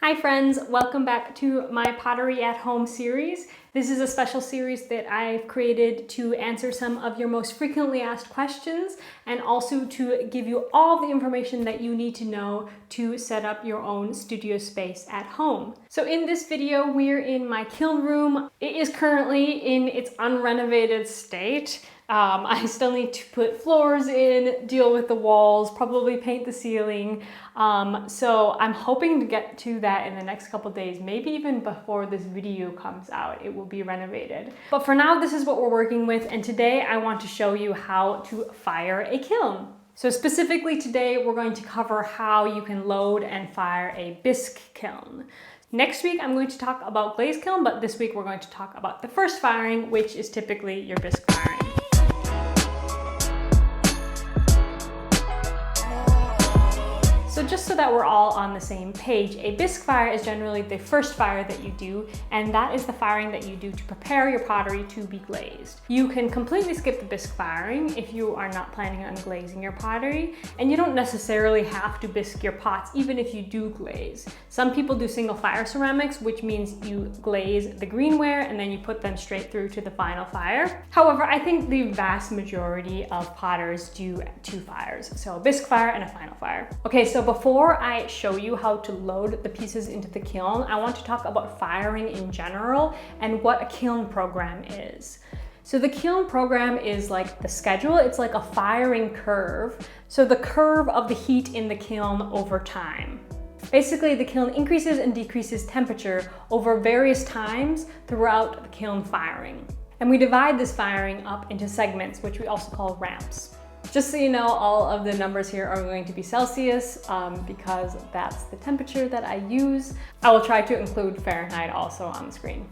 Hi friends, welcome back to my Pottery at Home series. This is a special series that I've created to answer some of your most frequently asked questions and also to give you all the information that you need to know to set up your own studio space at home. So in this video, we're in my kiln room. It is currently in its unrenovated state. I still need to put floors in, deal with the walls, probably paint the ceiling. So I'm hoping to get to that in the next couple days, maybe even before this video comes out, it will be renovated. But for now, this is what we're working with. And today I want to show you how to fire a kiln. So specifically today, we're going to cover how you can load and fire a bisque kiln. Next week, I'm going to talk about glaze kiln, but this week we're going to talk about the first firing, which is typically your bisque firing. So just so that we're all on the same page, a bisque fire is generally the first fire that you do, and that is the firing that you do to prepare your pottery to be glazed. You can completely skip the bisque firing if you are not planning on glazing your pottery, and you don't necessarily have to bisque your pots even if you do glaze. Some people do single fire ceramics, which means you glaze the greenware and then you put them straight through to the final fire. However, I think the vast majority of potters do two fires, so a bisque fire and a final fire. Okay, so before I show you how to load the pieces into the kiln, I want to talk about firing in general and what a kiln program is. So the kiln program is like the schedule, it's like a firing curve. So the curve of the heat in the kiln over time. Basically, the kiln increases and decreases temperature over various times throughout the kiln firing. And we divide this firing up into segments, which we also call ramps. Just so you know, all of the numbers here are going to be Celsius because that's the temperature that I use. I will try to include Fahrenheit also on the screen.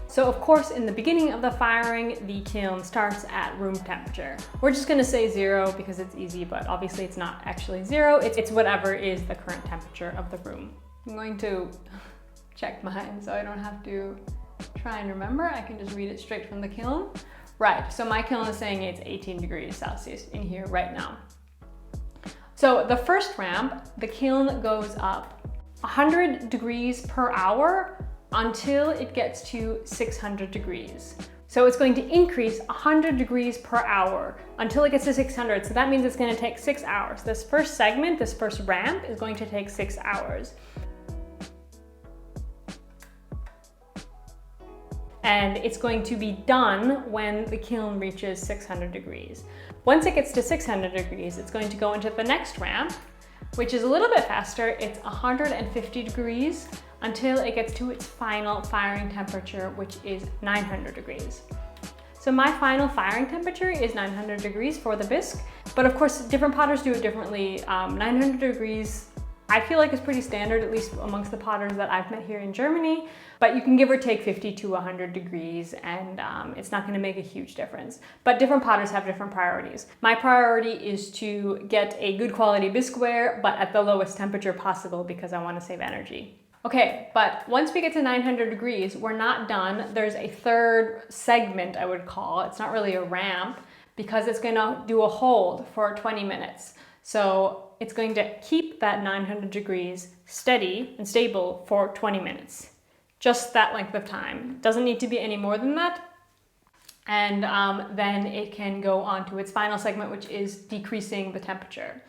So of course, in the beginning of the firing, the kiln starts at room temperature. We're just gonna say 0 because it's easy, but obviously it's not actually 0. It's whatever is the current temperature of the room. I'm going to check mine so I don't have to try and remember. I can just read it straight from the kiln. Right, so my kiln is saying it's 18 degrees Celsius in here right now. So the first ramp, the kiln goes up 100 degrees per hour until it gets to 600 degrees. So it's going to increase 100 degrees per hour until it gets to 600. So that means it's going to take 6 hours. This first segment, this first ramp is going to take 6 hours. And it's going to be done when the kiln reaches 600 degrees. Once it gets to 600 degrees, it's going to go into the next ramp, which is a little bit faster. It's 150 degrees until it gets to its final firing temperature, which is 900 degrees. So my final firing temperature is 900 degrees for the bisque, but of course, different potters do it differently. 900 degrees I feel like it's pretty standard, at least amongst the potters that I've met here in Germany, but you can give or take 50 to 100 degrees and it's not gonna make a huge difference. But different potters have different priorities. My priority is to get a good quality bisqueware, but at the lowest temperature possible because I wanna save energy. Okay, but once we get to 900 degrees, we're not done. There's a third segment, I would call. It's not really a ramp because it's gonna do a hold for 20 minutes. So it's going to keep that 900 degrees steady and stable for 20 minutes. Just that length of time. Doesn't need to be any more than that. And then it can go on to its final segment, which is decreasing the temperature.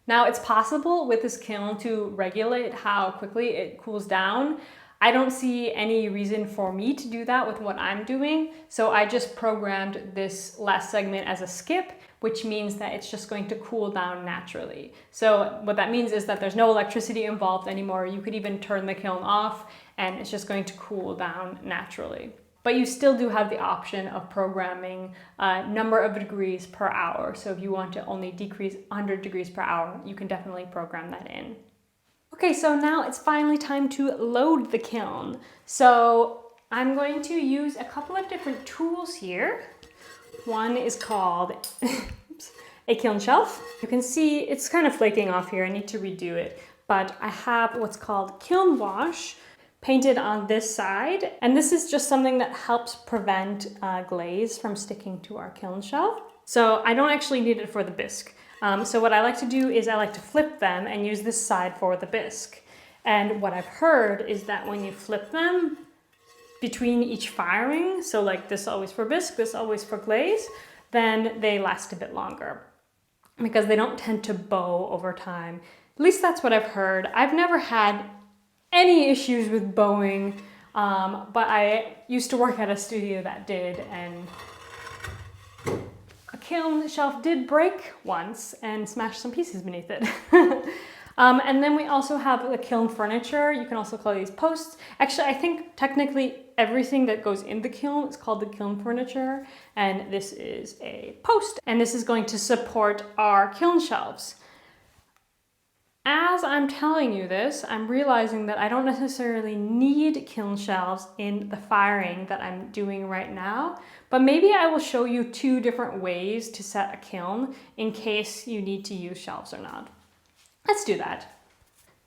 Now it's possible with this kiln to regulate how quickly it cools down. I don't see any reason for me to do that with what I'm doing. So I just programmed this last segment as a skip, which means that it's just going to cool down naturally. So what that means is that there's no electricity involved anymore. You could even turn the kiln off and it's just going to cool down naturally. But you still do have the option of programming a number of degrees per hour. So if you want to only decrease 100 degrees per hour, you can definitely program that in. Okay, so now it's finally time to load the kiln. So I'm going to use a couple of different tools here. One is called a kiln shelf. You can see it's kind of flaking off here. I need to redo it. But I have what's called kiln wash painted on this side. And this is just something that helps prevent glaze from sticking to our kiln shelf. So I don't actually need it for the bisque. So what I like to do is I like to flip them and use this side for the bisque. And what I've heard is that when you flip them between each firing, so like this always for bisque, this always for glaze, then they last a bit longer because they don't tend to bow over time. At least that's what I've heard. I've never had any issues with bowing, but I used to work at a studio that did, and a kiln shelf did break once and smashed some pieces beneath it. And then we also have the kiln furniture. You can also call these posts. Actually, I think technically everything that goes in the kiln is called the kiln furniture, and this is a post, and this is going to support our kiln shelves. As I'm telling you this, I'm realizing that I don't necessarily need kiln shelves in the firing that I'm doing right now, but maybe I will show you 2 different ways to set a kiln in case you need to use shelves or not. Let's do that.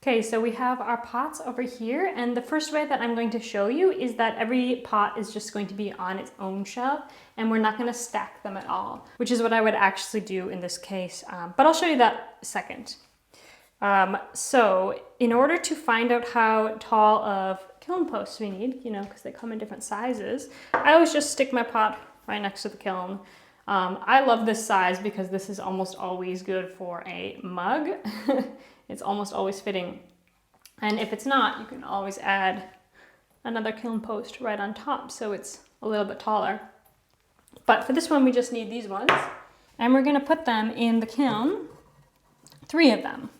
Okay, so we have our pots over here, and the first way that I'm going to show you is that every pot is just going to be on its own shelf, and we're not going to stack them at all, which is what I would actually do in this case, but I'll show you that second. So in order to find out how tall of kiln posts we need, you know, because they come in different sizes, I always just stick my pot right next to the kiln. I love this size because this is almost always good for a mug. It's almost always fitting. And if it's not, you can always add another kiln post right on top so it's a little bit taller. But for this one, we just need these ones. And we're gonna put them in the kiln, 3 of them,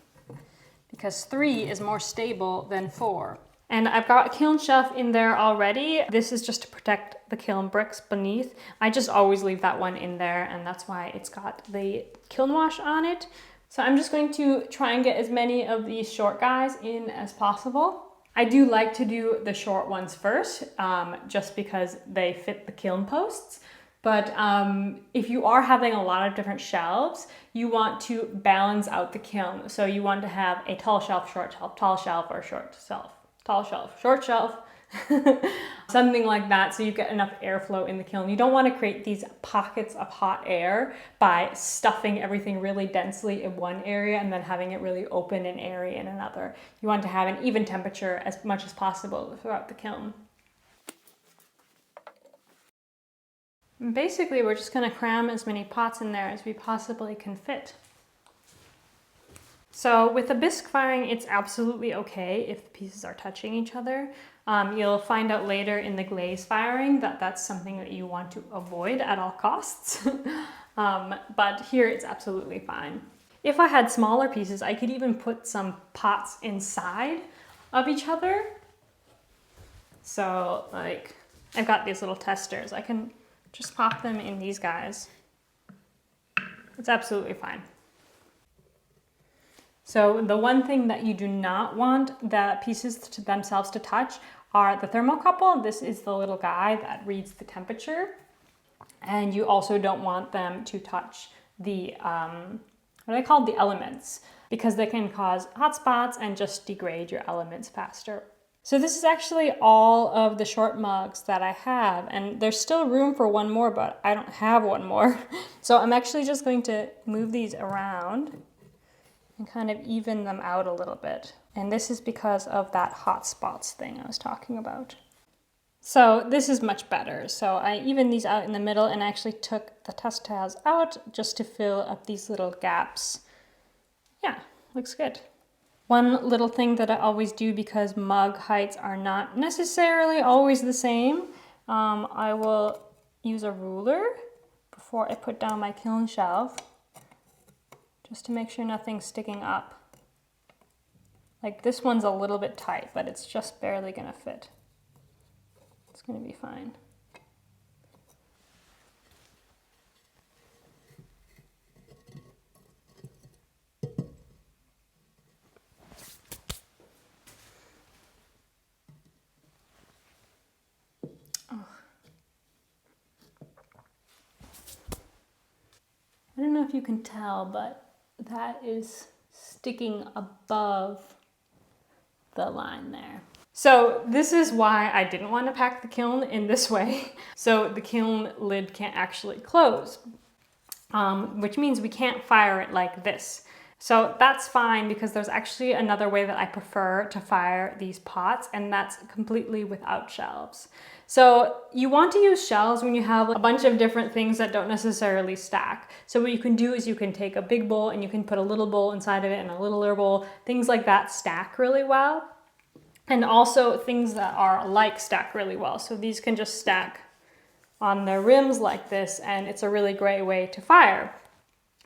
because 3 is more stable than 4. And I've got a kiln shelf in there already. This is just to protect the kiln bricks beneath. I just always leave that one in there, and that's why it's got the kiln wash on it. So I'm just going to try and get as many of these short guys in as possible. I do like to do the short ones first, just because they fit the kiln posts. But if you are having a lot of different shelves, you want to balance out the kiln. So you want to have a tall shelf, short shelf, tall shelf, or short shelf. Tall shelf, short shelf, something like that, so you get enough airflow in the kiln. You don't want to create these pockets of hot air by stuffing everything really densely in one area and then having it really open and airy in another. You want to have an even temperature as much as possible throughout the kiln. And basically, we're just going to cram as many pots in there as we possibly can fit. So with the bisque firing, it's absolutely okay if the pieces are touching each other. You'll find out later in the glaze firing that that's something that you want to avoid at all costs. But here it's absolutely fine. If I had smaller pieces, I could even put some pots inside of each other. So like, I've got these little testers. I can just pop them in these guys. It's absolutely fine. So the one thing that you do not want the pieces to themselves to touch are the thermocouple. This is the little guy that reads the temperature. And you also don't want them to touch the, what are they called? The elements, because they can cause hot spots and just degrade your elements faster. So this is actually all of the short mugs that I have, and there's still room for one more, but I don't have one more. So I'm actually just going to move these around and kind of even them out a little bit. And this is because of that hot spots thing I was talking about. So this is much better. So I evened these out in the middle and actually took the test tiles out just to fill up these little gaps. Yeah, looks good. One little thing that I always do, because mug heights are not necessarily always the same, I will use a ruler before I put down my kiln shelf, just to make sure nothing's sticking up. Like this one's a little bit tight, but it's just barely gonna fit. It's gonna be fine. I don't know if you can tell, but that is sticking above the line there. So this is why I didn't want to pack the kiln in this way. So the kiln lid can't actually close, which means we can't fire it like this. So that's fine because there's actually another way that I prefer to fire these pots, and that's completely without shelves. So you want to use shelves when you have a bunch of different things that don't necessarily stack. So what you can do is you can take a big bowl and you can put a little bowl inside of it and a littler bowl. Things like that stack really well. And also things that are alike stack really well. So these can just stack on their rims like this, and it's a really great way to fire.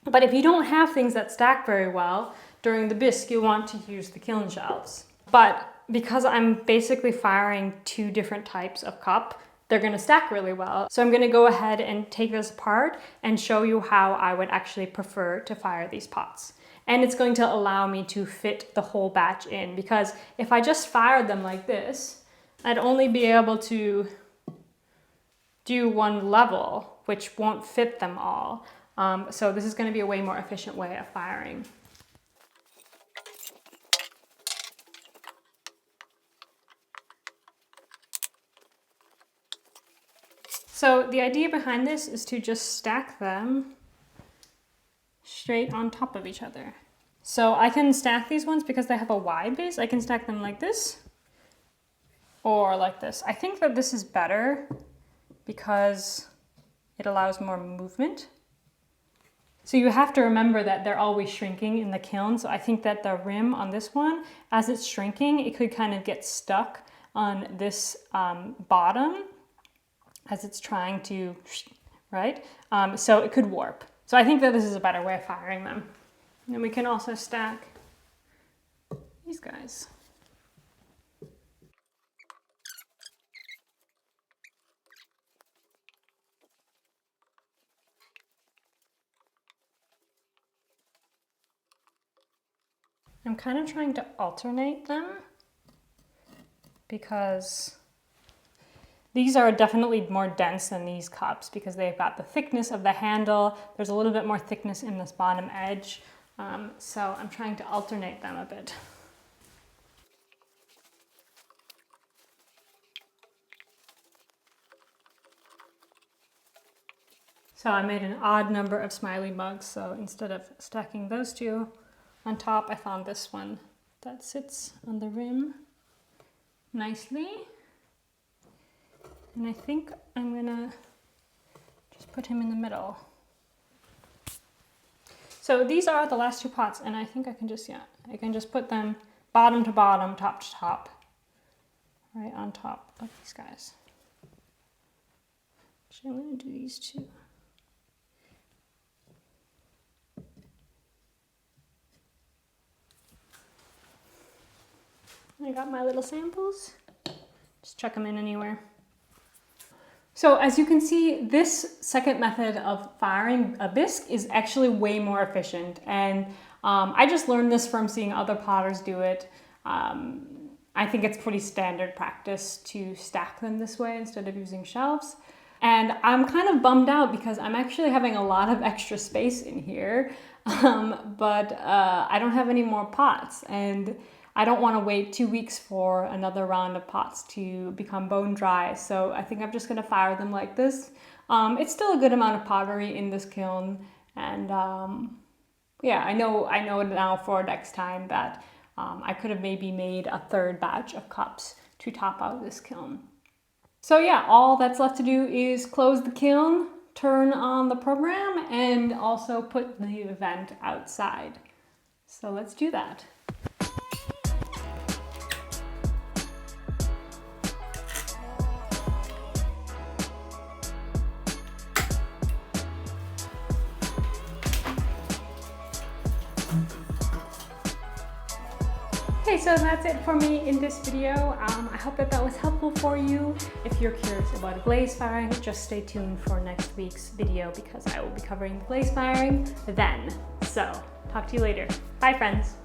But if you don't have things that stack very well, during the bisque you want to use the kiln shelves. But because I'm basically firing two different types of cup, they're gonna stack really well. So I'm gonna go ahead and take this apart and show you how I would actually prefer to fire these pots. And it's going to allow me to fit the whole batch in, because if I just fired them like this, I'd only be able to do one level, which won't fit them all. So this is going to be a way more efficient way of firing. So the idea behind this is to just stack them straight on top of each other. So I can stack these ones because they have a wide base. I can stack them like this or like this. I think that this is better because it allows more movement. So you have to remember that they're always shrinking in the kiln. So I think that the rim on this one, as it's shrinking, it could kind of get stuck on this bottom as it's trying to, right? So it could warp. So I think that this is a better way of firing them. And then we can also stack these guys. I'm kind of trying to alternate them because these are definitely more dense than these cups because they've got the thickness of the handle. There's a little bit more thickness in this bottom edge. So I'm trying to alternate them a bit. So I made an odd number of smiley mugs. So instead of stacking those two on top, I found this one that sits on the rim nicely. And I think I'm gonna just put him in the middle. So these are the last two pots, and I think I can just, I can just put them bottom to bottom, top to top, right on top of these guys. Actually, I'm gonna do these two. I got my little samples. Just chuck them in anywhere. So as you can see, this second method of firing a bisque is actually way more efficient. And I just learned this from seeing other potters do it. I think it's pretty standard practice to stack them this way instead of using shelves. And I'm kind of bummed out because I'm actually having a lot of extra space in here, but I don't have any more pots. And I don't want to wait 2 weeks for another round of pots to become bone dry. So I think I'm just going to fire them like this. It's still a good amount of pottery in this kiln. And yeah, I know now for next time that I could have maybe made a third batch of cups to top out this kiln. So yeah, all that's left to do is close the kiln, turn on the program, and also put the event outside. So let's do that. Okay, so that's it for me in this video. I hope that was helpful for you. If you're curious about glaze firing, just stay tuned for next week's video because I will be covering glaze firing then. So, talk to you later. Bye, friends.